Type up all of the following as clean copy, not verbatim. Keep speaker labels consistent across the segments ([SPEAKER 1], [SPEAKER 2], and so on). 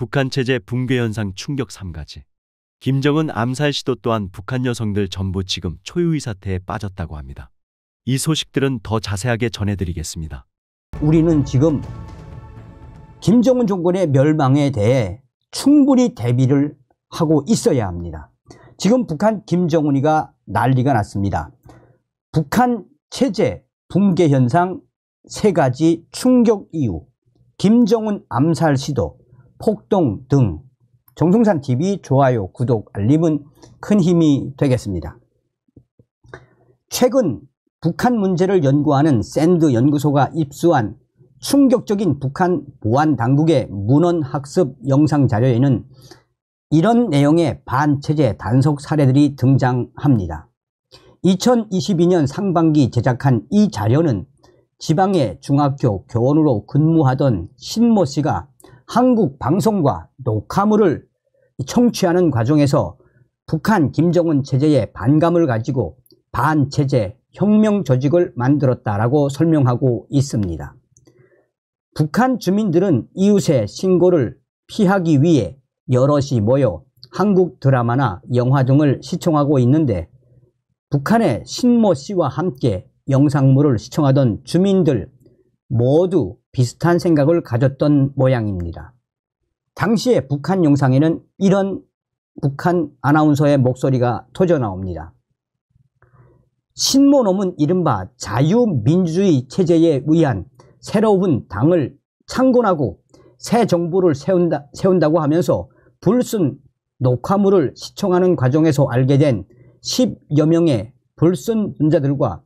[SPEAKER 1] 북한 체제 붕괴 현상 충격 3가지. 김정은 암살 시도 또한 북한 여성들 전부 지금 초유의 사태에 빠졌다고 합니다. 이 소식들은 더 자세하게 전해드리겠습니다.
[SPEAKER 2] 우리는 지금 김정은 정권의 멸망에 대해 충분히 대비를 하고 있어야 합니다. 지금 북한 김정은이가 난리가 났습니다. 북한 체제 붕괴 현상 3가지 충격 이유, 김정은 암살 시도, 폭동 등 정성산TV 좋아요, 구독, 알림은 큰 힘이 되겠습니다. 최근 북한 문제를 연구하는 샌드 연구소가 입수한 충격적인 북한 보안 당국의 문헌학습 영상 자료에는 이런 내용의 반체제 단속 사례들이 등장합니다. 2022년 상반기 제작한 이 자료는 지방의 중학교 교원으로 근무하던 신모 씨가 한국 방송과 녹화물을 청취하는 과정에서 북한 김정은 체제에 반감을 가지고 반체제 혁명 조직을 만들었다라고 설명하고 있습니다. 북한 주민들은 이웃의 신고를 피하기 위해 여럿이 모여 한국 드라마나 영화 등을 시청하고 있는데 북한의 신모 씨와 함께 영상물을 시청하던 주민들 모두 비슷한 생각을 가졌던 모양입니다. 당시에 북한 영상에는 이런 북한 아나운서의 목소리가 터져나옵니다. 신모놈은 이른바 자유민주주의 체제에 의한 새로운 당을 창건하고 새 정부를 세운다고 하면서 불순 녹화물을 시청하는 과정에서 알게 된 10여 명의 불순분자들과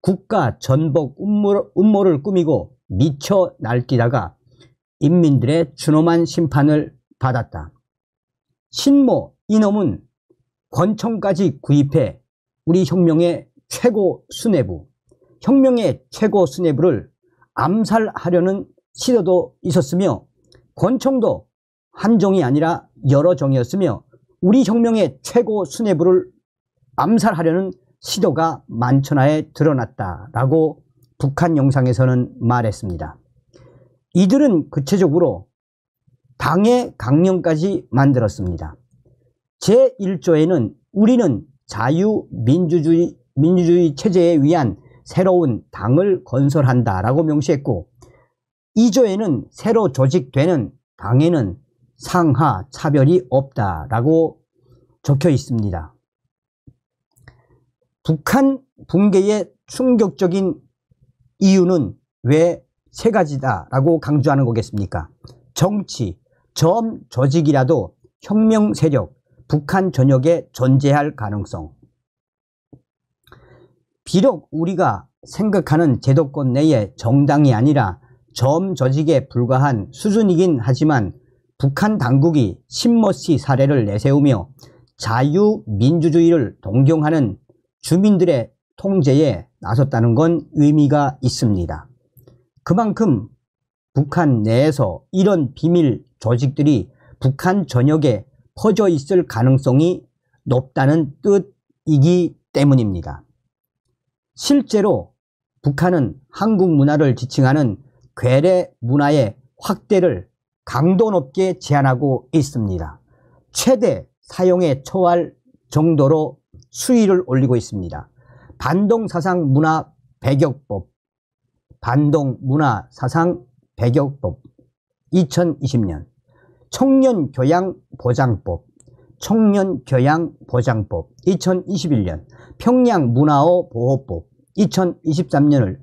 [SPEAKER 2] 국가 전복 음모를 꾸미고 미쳐 날뛰다가 인민들의 준엄한 심판을 받았다. 신모 이놈은 권총까지 구입해 우리 혁명의 최고 수뇌부, 혁명의 최고 수뇌부를 암살하려는 시도도 있었으며 권총도 한 종이 아니라 여러 종이었으며 우리 혁명의 최고 수뇌부를 암살하려는 시도가 만천하에 드러났다라고 북한 영상에서는 말했습니다. 이들은 구체적으로 당의 강령까지 만들었습니다. 제1조에는 우리는 자유민주주의 체제에 의한 새로운 당을 건설한다라고 명시했고 2조에는 새로 조직되는 당에는 상하 차별이 없다라고 적혀 있습니다. 북한 붕괴의 충격적인 이유는 왜 3가지다라고 강조하는 거겠습니까? 정치, 점 조직이라도 혁명 세력, 북한 전역에 존재할 가능성. 비록 우리가 생각하는 제도권 내의 정당이 아니라 점 조직에 불과한 수준이긴 하지만 북한 당국이 신모 씨 사례를 내세우며 자유민주주의를 동경하는 주민들의 통제에 나섰다는 건 의미가 있습니다. 그만큼 북한 내에서 이런 비밀 조직들이 북한 전역에 퍼져 있을 가능성이 높다는 뜻이기 때문입니다. 실제로 북한은 한국 문화를 지칭하는 괴뢰 문화의 확대를 강도 높게 제한하고 있습니다. 최대 사용에 처할 정도로 수위를 올리고 있습니다. 반동사상 문화 배격법, 반동문화사상 배격법 2020년, 청년교양보장법, 청년교양보장법 2021년, 평양문화어 보호법 2023년을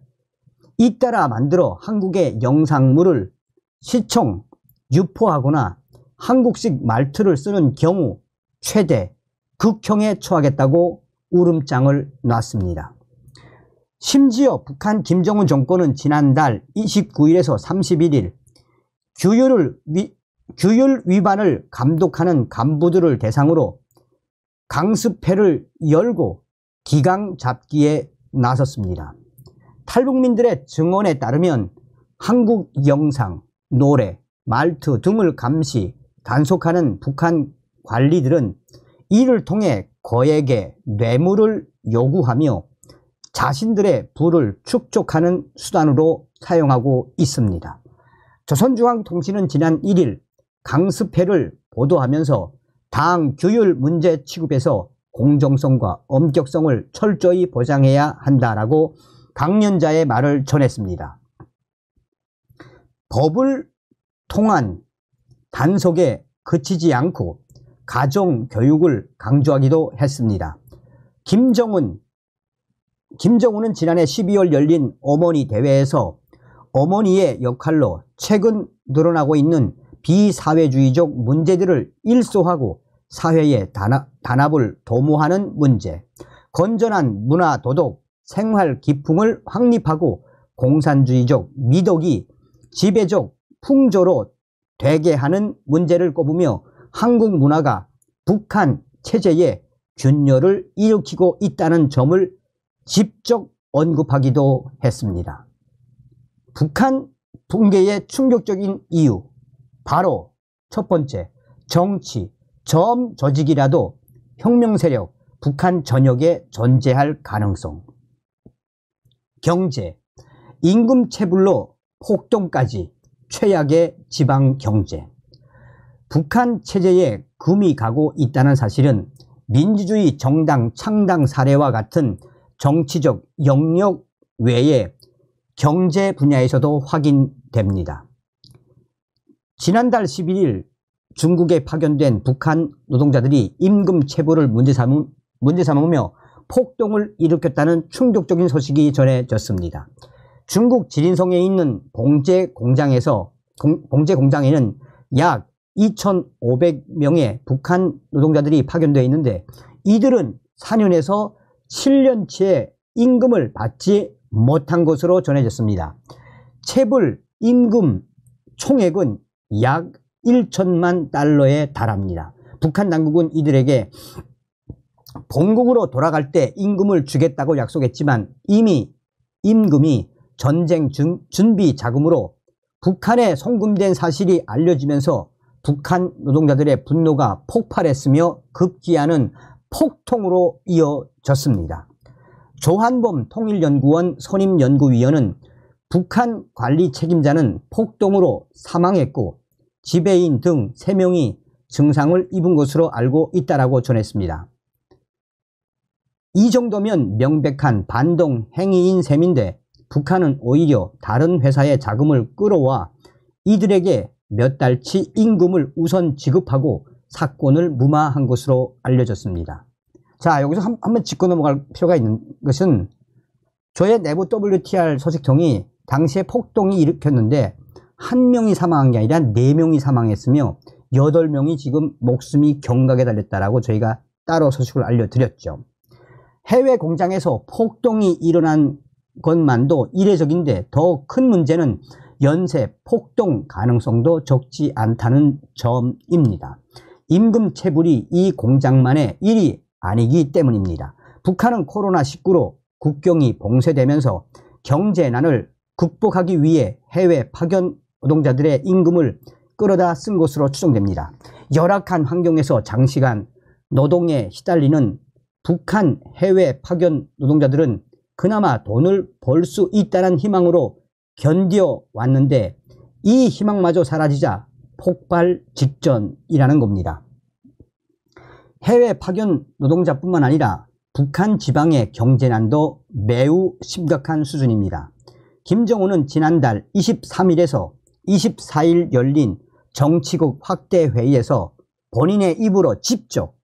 [SPEAKER 2] 잇따라 만들어 한국의 영상물을 시청, 유포하거나 한국식 말투를 쓰는 경우 최대 극형에 처하겠다고 울음장을 놨습니다. 심지어 북한 김정은 정권은 지난달 29일에서 31일 규율 위반을 감독하는 간부들을 대상으로 강습회를 열고 기강 잡기에 나섰습니다. 탈북민들의 증언에 따르면 한국 영상, 노래, 말투 등을 감시, 단속하는 북한 관리들은 이를 통해 거액의 뇌물을 요구하며 자신들의 부를 축적하는 수단으로 사용하고 있습니다. 조선중앙통신은 지난 1일 강습회를 보도하면서 당 규율 문제 취급에서 공정성과 엄격성을 철저히 보장해야 한다라고 강연자의 말을 전했습니다. 법을 통한 단속에 그치지 않고 가정교육을 강조하기도 했습니다. 김정은은 지난해 12월 열린 어머니 대회에서 어머니의 역할로 최근 늘어나고 있는 비사회주의적 문제들을 일소하고 사회의 단합을 도모하는 문제, 건전한 문화 도덕, 생활 기풍을 확립하고 공산주의적 미덕이 지배적 풍조로 되게 하는 문제를 꼽으며 한국 문화가 북한 체제에 균열을 일으키고 있다는 점을 직접 언급하기도 했습니다. 북한 붕괴의 충격적인 이유, 바로 첫 번째, 정치, 점조직이라도 혁명 세력, 북한 전역에 존재할 가능성. 경제, 임금 체불로 폭동까지 최악의 지방 경제. 북한 체제에 금이 가고 있다는 사실은 민주주의 정당 창당 사례와 같은 정치적 영역 외에 경제 분야에서도 확인됩니다. 지난달 11일 중국에 파견된 북한 노동자들이 임금 체불을 문제 삼으며 폭동을 일으켰다는 충격적인 소식이 전해졌습니다. 중국 지린성에 있는 봉제 공장에는 약 2,500명의 북한 노동자들이 파견되어 있는데 이들은 4년에서 7년치의 임금을 받지 못한 것으로 전해졌습니다. 체불 임금 총액은 약 1천만 달러에 달합니다. 북한 당국은 이들에게 본국으로 돌아갈 때 임금을 주겠다고 약속했지만 이미 임금이 전쟁 준비 자금으로 북한에 송금된 사실이 알려지면서 북한 노동자들의 분노가 폭발했으며 급기야는 폭동으로 이어졌습니다. 조한범 통일연구원 선임연구위원은 북한 관리 책임자는 폭동으로 사망했고 지배인 등 3명이 증상을 입은 것으로 알고 있다고 전했습니다. 이 정도면 명백한 반동 행위인 셈인데 북한은 오히려 다른 회사의 자금을 끌어와 이들에게 몇 달치 임금을 우선 지급하고 사건을 무마한 것으로 알려졌습니다. 자, 여기서 한번 짚고 넘어갈 필요가 있는 것은 저의 내부 WTR 소식통이 당시에 폭동이 일으켰는데 1명이 사망한 게 아니라 4명이 사망했으며 8명이 지금 목숨이 경각에 달렸다라고 저희가 따로 소식을 알려드렸죠. 해외 공장에서 폭동이 일어난 것만도 이례적인데 더 큰 문제는 연쇄 폭동 가능성도 적지 않다는 점입니다. 임금 체불이 이 공장만의 일이 아니기 때문입니다. 북한은 코로나19로 국경이 봉쇄되면서 경제난을 극복하기 위해 해외 파견 노동자들의 임금을 끌어다 쓴 것으로 추정됩니다. 열악한 환경에서 장시간 노동에 시달리는 북한 해외 파견 노동자들은 그나마 돈을 벌 수 있다는 희망으로 견뎌왔는데 이 희망마저 사라지자 폭발 직전이라는 겁니다. 해외 파견 노동자뿐만 아니라 북한 지방의 경제난도 매우 심각한 수준입니다. 김정은은 지난달 23일에서 24일 열린 정치국 확대 회의에서 본인의 입으로 직접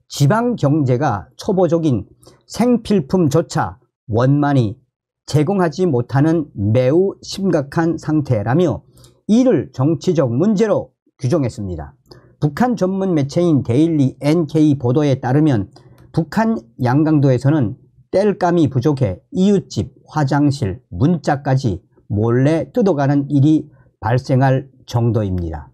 [SPEAKER 2] 지방 경제가 초보적인 생필품조차 원만히 제공하지 못하는 매우 심각한 상태라며 이를 정치적 문제로 규정했습니다. 북한 전문 매체인 데일리 NK 보도에 따르면 북한 양강도에서는 땔감이 부족해 이웃집 화장실 문짝까지 몰래 뜯어가는 일이 발생할 정도입니다.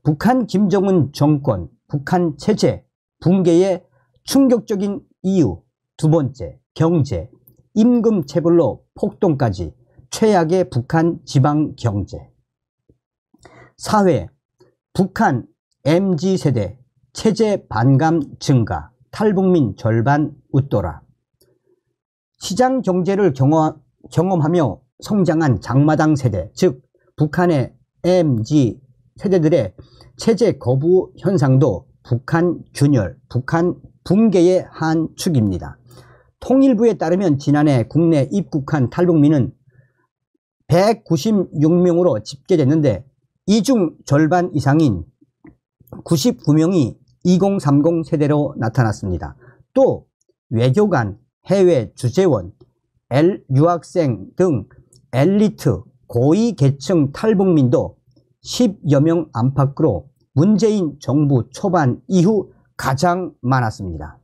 [SPEAKER 2] 북한 김정은 정권, 북한 체제 붕괴의 충격적인 이유, 두 번째, 경제, 임금 체불로 폭동까지 최악의 북한 지방 경제. 사회, 북한 MZ세대 체제 반감 증가, 탈북민 절반 웃돌아. 시장 경제를 경험하며 성장한 장마당 세대, 즉 북한의 MZ 세대들의 체제 거부 현상도 북한 균열, 북한 붕괴의 한 축입니다. 통일부에 따르면 지난해 국내 입국한 탈북민은 196명으로 집계됐는데 이 중 절반 이상인 99명이 2030 세대로 나타났습니다. 또 외교관, 해외 주재원, 유학생 등 엘리트, 고위 계층 탈북민도 10여 명 안팎으로 문재인 정부 초반 이후 가장 많았습니다.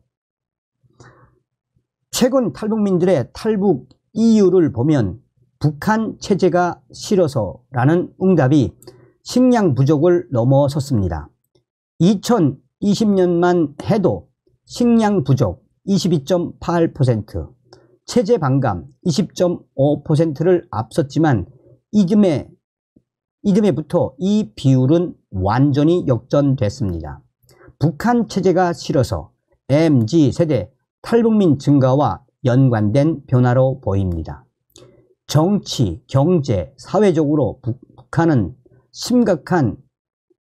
[SPEAKER 2] 최근 탈북민들의 탈북 이유를 보면 북한 체제가 싫어서라는 응답이 식량 부족을 넘어섰습니다. 2020년만 해도 식량 부족 22.8%, 체제 반감 20.5%를 앞섰지만 이듬해부터 이 비율은 완전히 역전됐습니다. 북한 체제가 싫어서 MZ세대 탈북민 증가와 연관된 변화로 보입니다. 정치, 경제, 사회적으로 북한은 심각한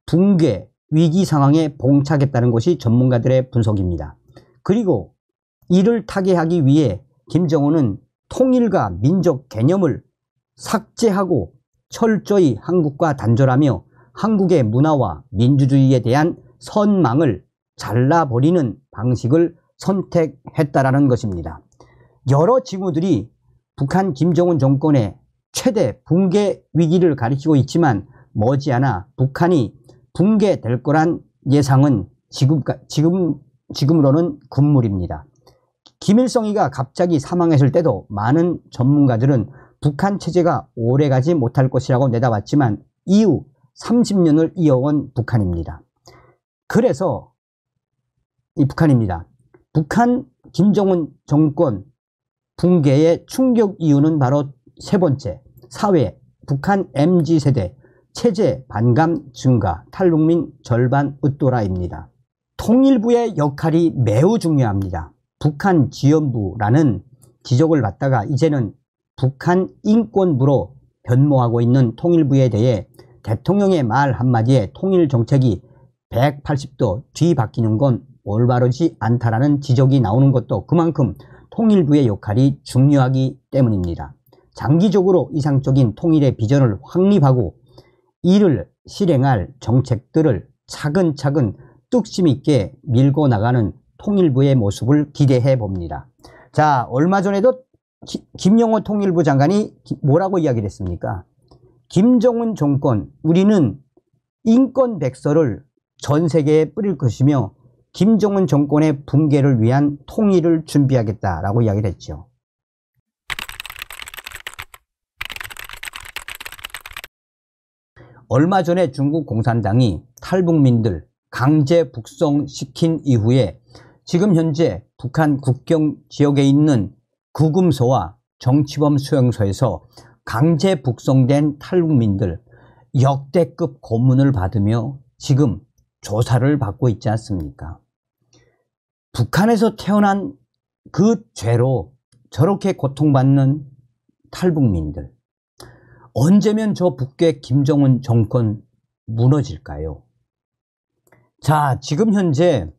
[SPEAKER 2] 붕괴, 위기 상황에 봉착했다는 것이 전문가들의 분석입니다. 그리고 이를 타개하기 위해 김정은은 통일과 민족 개념을 삭제하고 철저히 한국과 단절하며 한국의 문화와 민주주의에 대한 선망을 잘라버리는 방식을 선택했다라는 것입니다. 여러 징후들이 북한 김정은 정권의 최대 붕괴 위기를 가리키고 있지만 머지않아 북한이 붕괴될 거란 예상은 지금으로는 금물입니다. 김일성이가 갑자기 사망했을 때도 많은 전문가들은 북한 체제가 오래가지 못할 것이라고 내다봤지만 이후 30년을 이어온 북한입니다. 그래서 북한 김정은 정권 붕괴의 충격 이유는 바로 세 번째, 사회, 북한 MZ세대 체제 반감 증가, 탈북민 절반 으또라입니다. 통일부의 역할이 매우 중요합니다. 북한 지원부라는 지적을 받다가 이제는 북한 인권부로 변모하고 있는 통일부에 대해 대통령의 말 한마디에 통일 정책이 180도 뒤바뀌는 건 올바르지 않다라는 지적이 나오는 것도 그만큼 통일부의 역할이 중요하기 때문입니다. 장기적으로 이상적인 통일의 비전을 확립하고 이를 실행할 정책들을 차근차근 뚝심 있게 밀고 나가는 통일부의 모습을 기대해 봅니다. 자, 얼마 전에도 김영호 통일부 장관이 뭐라고 이야기를 했습니까? 김정은 정권, 우리는 인권 백서를 전 세계에 뿌릴 것이며 김정은 정권의 붕괴를 위한 통일을 준비하겠다라고 이야기를 했죠. 얼마 전에 중국 공산당이 탈북민들 강제 북송시킨 이후에 지금 현재 북한 국경 지역에 있는 구금소와 정치범 수용소에서 강제 북송된 탈북민들 역대급 고문을 받으며 지금 조사를 받고 있지 않습니까? 북한에서 태어난 그 죄로 저렇게 고통받는 탈북민들, 언제면 저 북괴 김정은 정권 무너질까요? 자, 지금 현재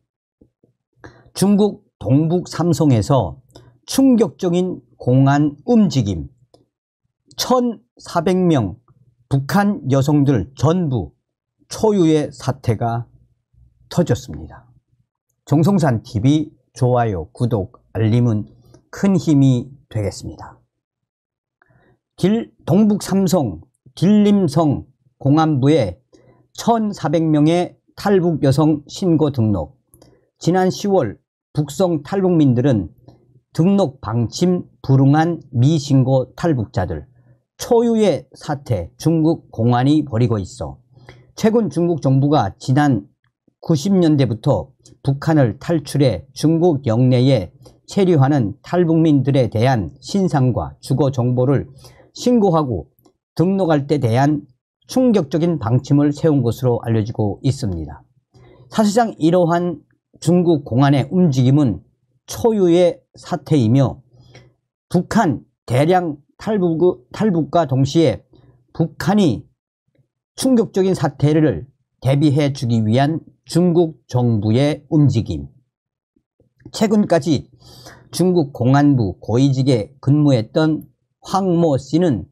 [SPEAKER 2] 중국 동북 삼성에서 충격적인 공안 움직임, 1,400명 북한 여성들 전부 초유의 사태가 터졌습니다. 정성산TV 좋아요, 구독, 알림은 큰 힘이 되겠습니다. 동북 삼성 길림성 공안부에 1,400명의 탈북 여성 신고 등록. 지난 10월 북송 탈북민들은 등록 방침 불응한 미신고 탈북자들 초유의 사태 중국 공안이 벌이고 있어 최근 중국 정부가 지난 90년대부터 북한을 탈출해 중국 영내에 체류하는 탈북민들에 대한 신상과 주거 정보를 신고하고 등록할 때 대한 충격적인 방침을 세운 것으로 알려지고 있습니다. 사실상 이러한 중국 공안의 움직임은 초유의 사태이며 북한 대량 탈북과 동시에 북한이 충격적인 사태를 대비해 주기 위한 중국 정부의 움직임. 최근까지 중국 공안부 고위직에 근무했던 황모 씨는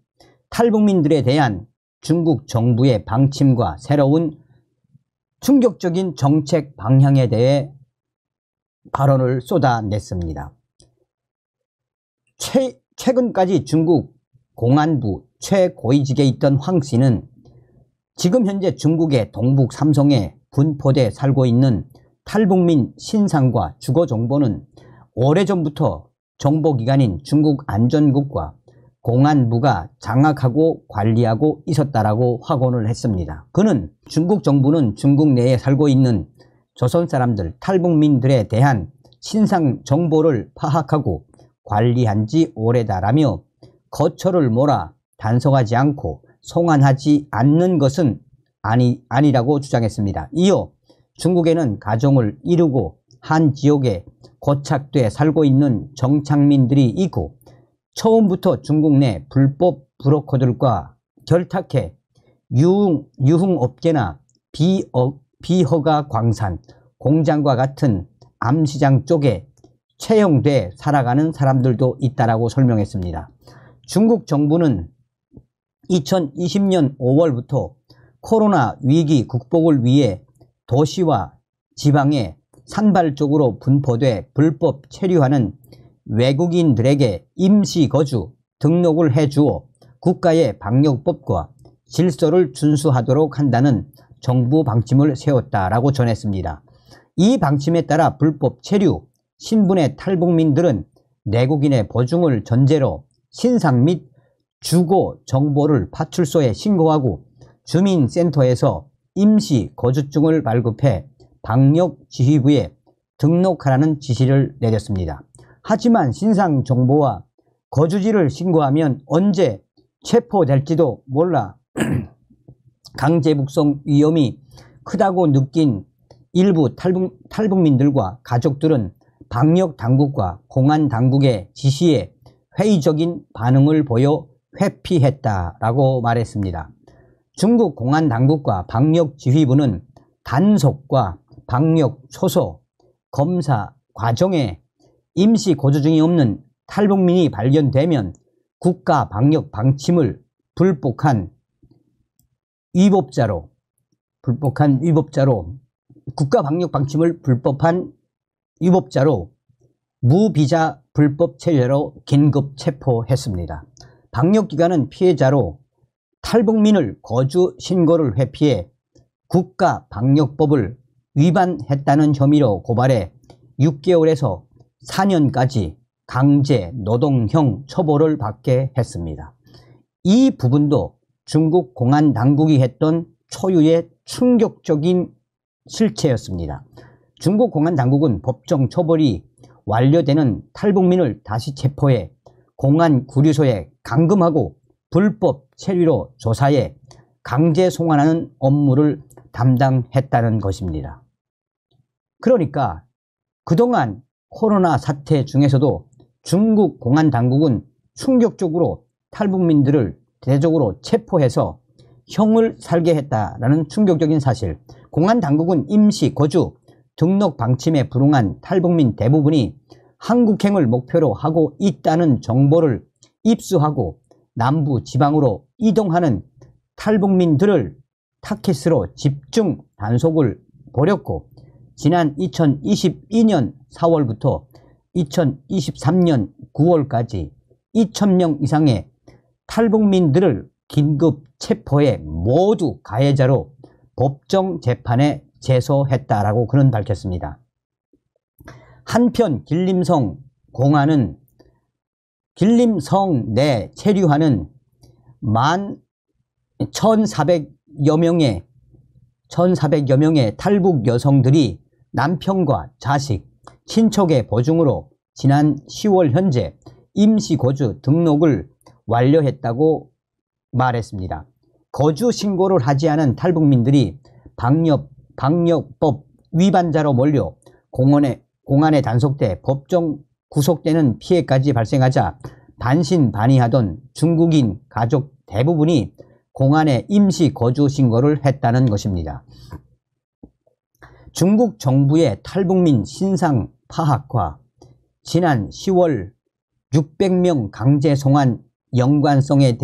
[SPEAKER 2] 탈북민들에 대한 중국 정부의 방침과 새로운 충격적인 정책 방향에 대해 발언을 쏟아냈습니다. 최근까지 중국 공안부 최고위직에 있던 황 씨는 지금 현재 중국의 동북 삼성에 분포돼 살고 있는 탈북민 신상과 주거 정보는 오래전부터 정보기관인 중국 안전국과 공안부가 장악하고 관리하고 있었다라고 확언을 했습니다. 그는 중국 정부는 중국 내에 살고 있는 조선 사람들, 탈북민들에 대한 신상 정보를 파악하고 관리한 지 오래다라며 거처를 몰아 단속하지 않고 송환하지 않는 것은 아니라고 주장했습니다. 이어 중국에는 가정을 이루고 한 지역에 고착돼 살고 있는 정착민들이 있고 처음부터 중국 내 불법 브로커들과 결탁해 유흥업계나 비허가 광산, 공장과 같은 암시장 쪽에 채용돼 살아가는 사람들도 있다라고 설명했습니다. 중국 정부는 2020년 5월부터 코로나 위기 극복을 위해 도시와 지방에 산발적으로 분포돼 불법 체류하는 외국인들에게 임시 거주 등록을 해주어 국가의 방역법과 질서를 준수하도록 한다는 정부 방침을 세웠다라고 전했습니다. 이 방침에 따라 불법 체류, 신분의 탈북민들은 내국인의 보증을 전제로 신상 및 주거 정보를 파출소에 신고하고 주민센터에서 임시 거주증을 발급해 방역지휘부에 등록하라는 지시를 내렸습니다. 하지만 신상 정보와 거주지를 신고하면 언제 체포될지도 몰라 강제북송 위험이 크다고 느낀 일부 탈북민들과 가족들은 방역당국과 공안당국의 지시에 회의적인 반응을 보여 회피했다라고 말했습니다. 중국 공안당국과 방역지휘부는 단속과 방역 초소, 검사 과정에 임시 거주증이 없는 탈북민이 발견되면 국가 방역 방침을 불복한 위법자로 국가 방역 방침을 불법한 위법자로 무비자 불법 체류로 긴급 체포했습니다. 방역기관은 피해자로 탈북민을 거주 신고를 회피해 국가 방역법을 위반했다는 혐의로 고발해 6개월에서 4년까지 강제 노동형 처벌을 받게 했습니다. 이 부분도 중국 공안 당국이 했던 초유의 충격적인 실체였습니다. 중국 공안 당국은 법정 처벌이 완료되는 탈북민을 다시 체포해 공안 구류소에 감금하고 불법 체류로 조사해 강제 송환하는 업무를 담당했다는 것입니다. 그러니까 그동안 코로나 사태 중에서도 중국 공안 당국은 충격적으로 탈북민들을 대대적으로 체포해서 형을 살게 했다라는 충격적인 사실. 공안 당국은 임시 거주 등록 방침에 불응한 탈북민 대부분이 한국행을 목표로 하고 있다는 정보를 입수하고 남부 지방으로 이동하는 탈북민들을 타켓으로 집중 단속을 벌였고 지난 2022년 4월부터 2023년 9월까지 2,000명 이상의 탈북민들을 긴급 체포해 모두 가해자로 법정 재판에 제소했다라고 그는 밝혔습니다. 한편 길림성 공안은 길림성 내 체류하는 1,400여 명의 탈북 여성들이 남편과 자식, 친척의 보증으로 지난 10월 현재 임시거주 등록을 완료했다고 말했습니다. 거주 신고를 하지 않은 탈북민들이 방역법 위반자로 몰려 공안에 단속돼 법정 구속되는 피해까지 발생하자 반신반의하던 중국인 가족 대부분이 공안에 임시 거주 신고를 했다는 것입니다. 중국 정부의 탈북민 신상 파악과 지난 10월 600명 강제 송환 연관성에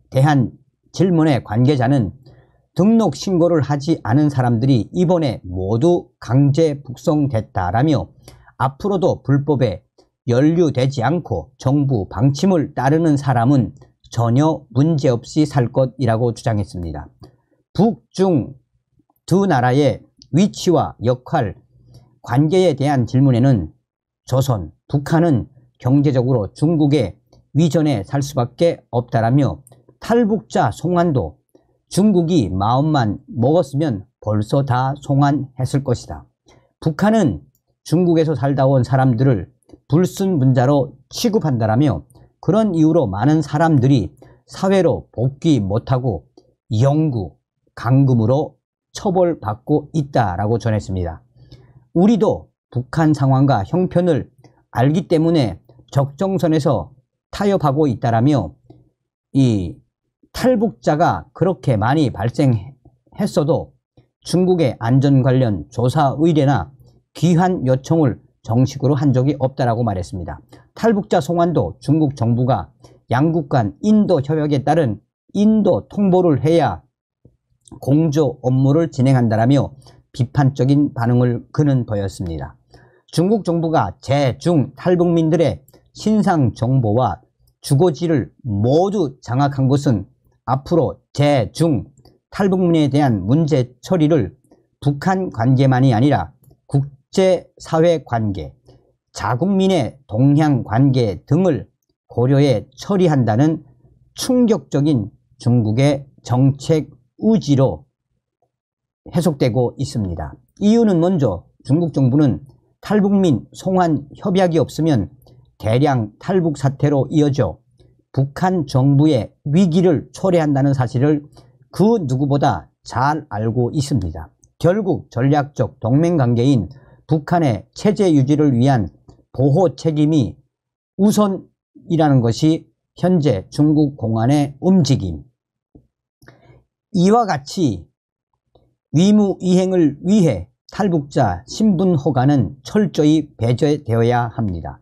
[SPEAKER 2] 대한 질문의 관계자는 등록 신고를 하지 않은 사람들이 이번에 모두 강제 북송됐다라며 앞으로도 불법에 연루되지 않고 정부 방침을 따르는 사람은 전혀 문제없이 살 것이라고 주장했습니다. 북중 두 나라의 위치와 역할, 관계에 대한 질문에는 조선, 북한은 경제적으로 중국의 위전에 살 수밖에 없다라며 탈북자 송환도 중국이 마음만 먹었으면 벌써 다 송환했을 것이다. 북한은 중국에서 살다 온 사람들을 불순분자로 취급한다라며 그런 이유로 많은 사람들이 사회로 복귀 못하고 영구, 감금으로 처벌받고 있다라고 전했습니다. 우리도 북한 상황과 형편을 알기 때문에 적정선에서 타협하고 있다라며 이 탈북자가 그렇게 많이 발생했어도 중국의 안전 관련 조사 의뢰나 귀환 요청을 정식으로 한 적이 없다라고 말했습니다. 탈북자 송환도 중국 정부가 양국 간 인도 협약에 따른 인도 통보를 해야 공조 업무를 진행한다라며 비판적인 반응을 그는 보였습니다. 중국 정부가 제-중 탈북민들의 신상 정보와 주거지를 모두 장악한 것은 앞으로 제-중 탈북민에 대한 문제 처리를 북한 관계만이 아니라 국제사회 관계, 자국민의 동향 관계 등을 고려해 처리한다는 충격적인 중국의 정책 의지로 해석되고 있습니다. 이유는 먼저 중국 정부는 탈북민 송환 협약이 없으면 대량 탈북 사태로 이어져 북한 정부의 위기를 초래한다는 사실을 그 누구보다 잘 알고 있습니다. 결국 전략적 동맹관계인 북한의 체제 유지를 위한 보호 책임이 우선이라는 것이 현재 중국 공안의 움직임. 이와 같이 위무이행을 위해 탈북자 신분 허가는 철저히 배제되어야 합니다.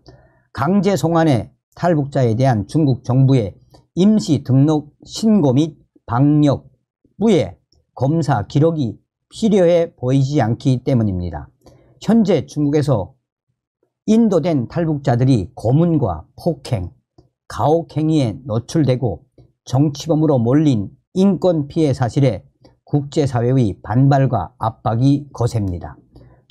[SPEAKER 2] 강제 송환의 탈북자에 대한 중국 정부의 임시 등록 신고 및 방역부의 검사 기록이 필요해 보이지 않기 때문입니다. 현재 중국에서 인도된 탈북자들이 고문과 폭행, 가혹행위에 노출되고 정치범으로 몰린 인권 피해 사실에 국제사회의 반발과 압박이 거셉니다.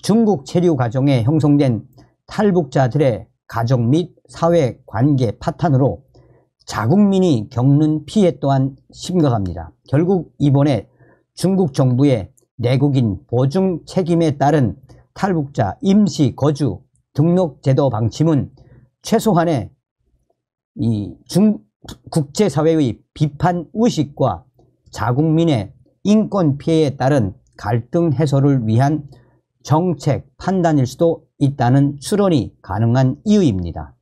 [SPEAKER 2] 중국 체류 과정에 형성된 탈북자들의 가정 및 사회 관계 파탄으로 자국민이 겪는 피해 또한 심각합니다. 결국 이번에 중국 정부의 내국인 보증 책임에 따른 탈북자 임시 거주 등록 제도 방침은 최소한의 이 국제사회의 비판 의식과 자국민의 인권 피해에 따른 갈등 해소를 위한 정책 판단일 수도 있다는 추론이 가능한 이유입니다.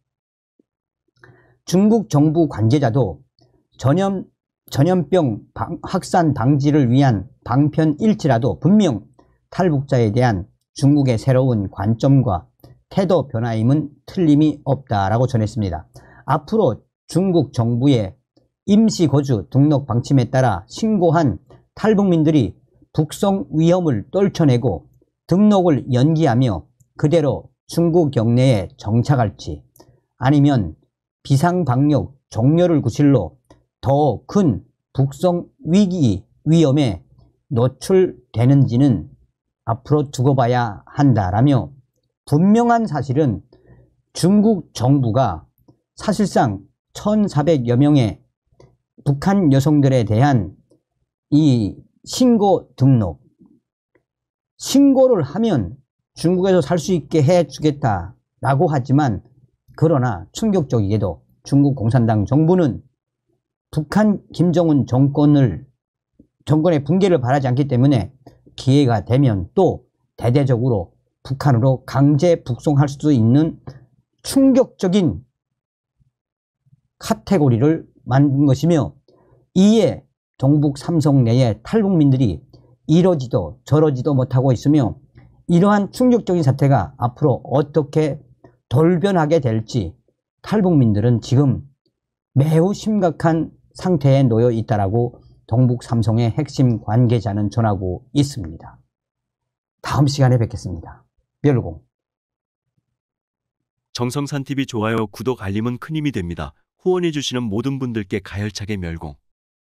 [SPEAKER 2] 중국 정부 관계자도 전염병 확산 방지를 위한 방편일치라도 분명 탈북자에 대한 중국의 새로운 관점과 태도 변화임은 틀림이 없다라고 전했습니다. 앞으로 중국 정부의 임시거주 등록 방침에 따라 신고한 탈북민들이 북송 위험을 떨쳐내고 등록을 연기하며 그대로 중국 경내에 정착할지 아니면 비상방역 종료를 구실로 더 큰 북송 위기 위험에 노출되는지는 앞으로 두고 봐야 한다라며 분명한 사실은 중국 정부가 사실상 1,400여 명의 북한 여성들에 대한 이 신고 등록, 신고를 하면 중국에서 살 수 있게 해주겠다라고 하지만 그러나 충격적이게도 중국 공산당 정부는 북한 김정은 정권의 붕괴를 바라지 않기 때문에 기회가 되면 또 대대적으로 북한으로 강제 북송할 수도 있는 충격적인 카테고리를 만든 것이며 이에 동북 삼성 내의 탈북민들이 이러지도 저러지도 못하고 있으며 이러한 충격적인 사태가 앞으로 어떻게 돌변하게 될지 탈북민들은 지금 매우 심각한 상태에 놓여 있다라고 동북 삼성의 핵심 관계자는 전하고 있습니다. 다음 시간에 뵙겠습니다. 멸공.
[SPEAKER 1] 정성산 TV 좋아요, 구독, 알림은 큰 힘이 됩니다. 후원해주시는 모든 분들께 가열차게 멸공.